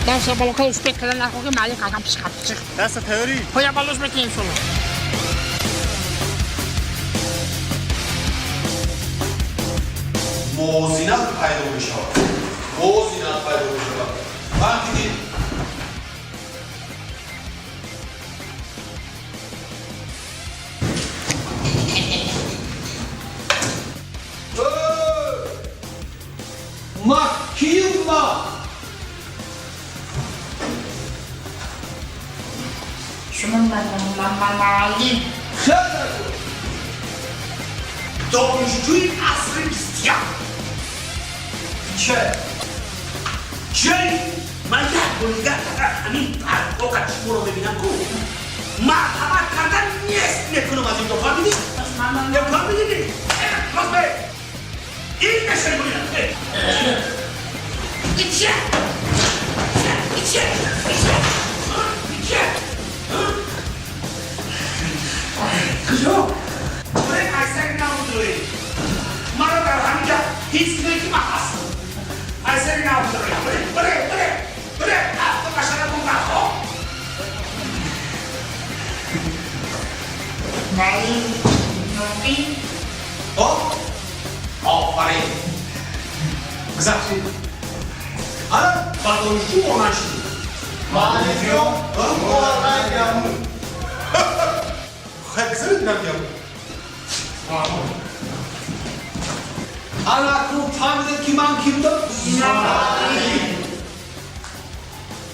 Dajcie balokaj już piekle na chłopie malika tam przyskapcie. That's the theory. Poja balos bekleyin sonu. موازینت پیدا بشه موازینت پیدا بشه وقتی ما کیم ما Şunun ben alayım. دانشجوی عصر بیستیم چه؟ من یک بلیگر فقط همین پرد و قچمو رو ببینم کو مرحمت کردن نیست نکنم از این دو کار میدید؟ یک کار میدیدی؟ باز به این نشنی بودیم این چیه؟ این چیه؟ کجا؟ برای اکثر نمودوی ما رو در همینجا هیچ نکی ما هست اکثر نمودوی بره هفته قشنه کن برخوا Nein, Nobi. آفرین گذشتی الان با دانشجو مامان شدی مالکیو مورگیامو خیلی سرت نمیام الان اکنون فهمیدید که من کی بودم؟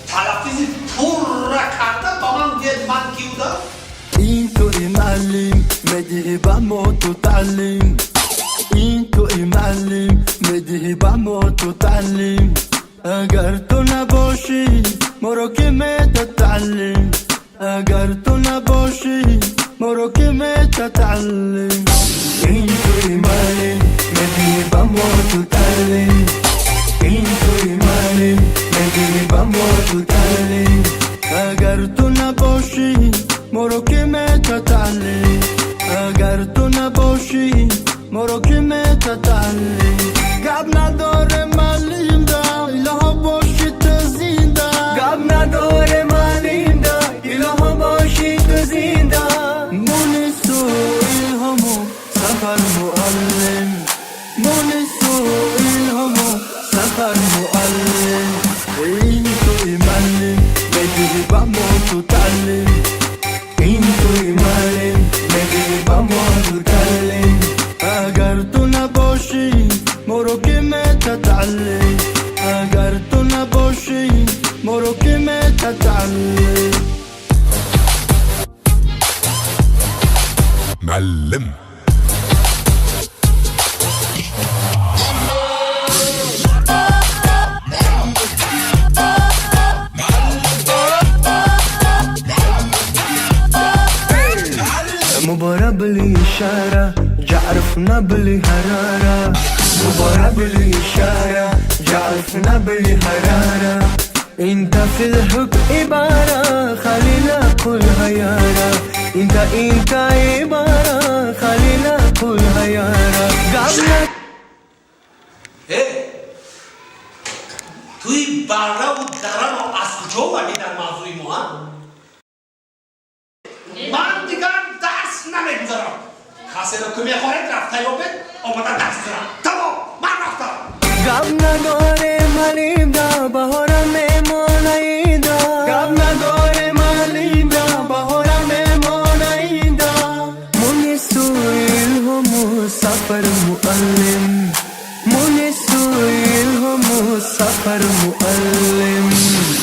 تلفظ پر را کرده با من بید من کی بودم؟ اینطوری معلم مدهی با ما تو تعلیم اینطوری معلم مدهی با ما تو تعلیم اگر تو نباشی ما رو که متتعلم اگر تو نباشی ما رو که متتعلم اینطوری معلم مدهی با ما تو تعلیم اینطوری معلم مدهی با ما تو تعلیم اگر تو نباشی ما رو که متتعلم اگر تو نباشی ما رو که متتعلم گب نداره معلم دا الها باشی تو زنده گب نداره معلم دا الها باشی تو زنده مونس و الهام و سفر معلم مونس و الهام و سفر معلم این توی معلم بدهی با ما تو تعلیم این توی معلم بدهی با ما تو تعلیم اگر تو نباشی ما رو که متتعلم اگر تو نباشی ما رو که متتعلم معلم مباراة بالإشارة جعرفنا بالحرارة مباراة بالإشارة جعرفنا بالحرارة انت في الحب عبارة خلينا كلها يارا انت عبارة خلينا كلها يارا قبلك توی بره و دره رو از کجا ولی در موضوع ما من دیگر درس نمیگذارم کسی رو که میخواهید رفته یا بید آمده درس دارم تمام من رفتم گب نداره ملیم دا بهارم میمانه دا گب نداره ملیم دا بهارم میمانه دا مونسو الهام و سفر معلم مونسو الهام و سفر معلم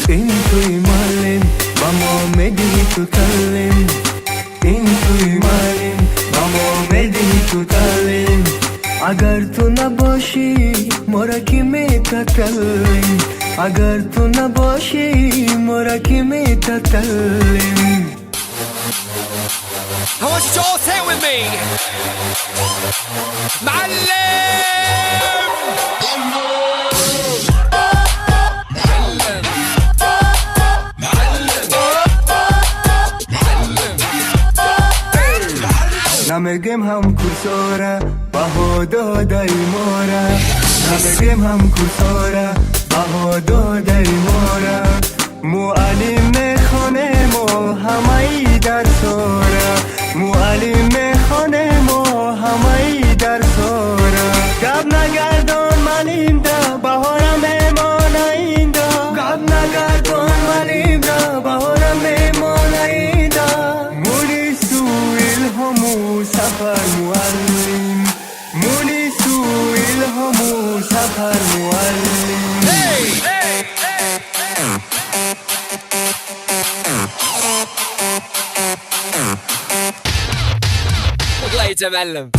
این توی معلم با ما میدهی تو کلم این توی معلم با ما میدهی تو تعلیم اگر تو نباشی ما را کی میتتعلم اگر تو نباشی ما را کی میتتعلم I want you to all say it with me نمیگم هم کورسوره بها دادای ماره نمیگم هم کورسوره داده مورا معلم خانه ما همه در سورا معلم خانه ما همه در سورا گب نگردان ملیم دا بهارم میمان ایندا گب نگردان ملیم دا بهارم میمان ایندا مونی سویل همو سفر معلم مونی سویل همو سفر معلم Later, Mellum.